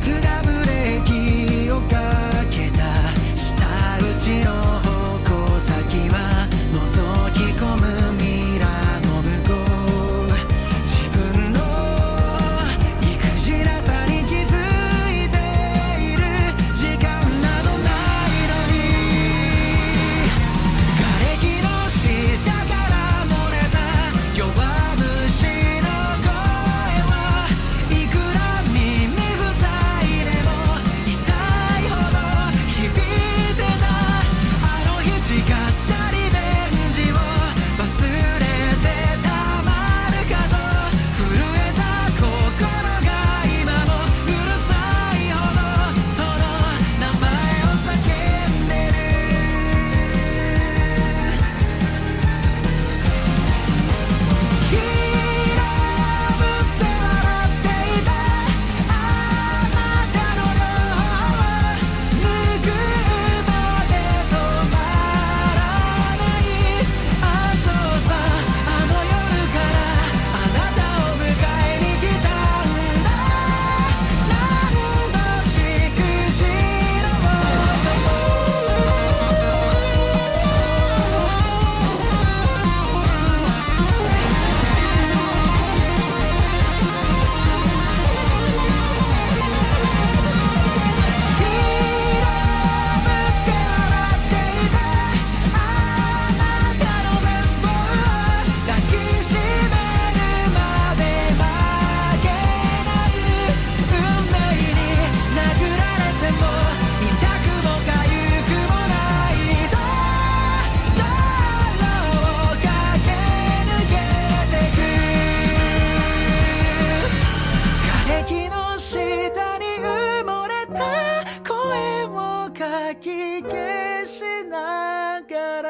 僕がブレーキをかけた下打ちの矛先は覗き込むミラーの向こう、自分の意くじらさに気づいている時間などないのに、瓦礫の下から漏れた弱虫の声はいくら耳塞いでも痛いほど響いてた。あの日誓ったリベンジを忘れてたまるかと震えた心が今もうるさいほどその名前を叫んでる。ひらぶって笑っていたあなたの両方拭うまで止まらない。あ、そうさ、あの夜からあなたを迎えに来たんだ。何度しくじろうとひらぶって笑っていたあなたのベースボール抱きしめるまで負けない。運命に殴られても痛くも痒くもないだろう駆け抜けてく。瓦礫の下に埋もれた声をかき消しながら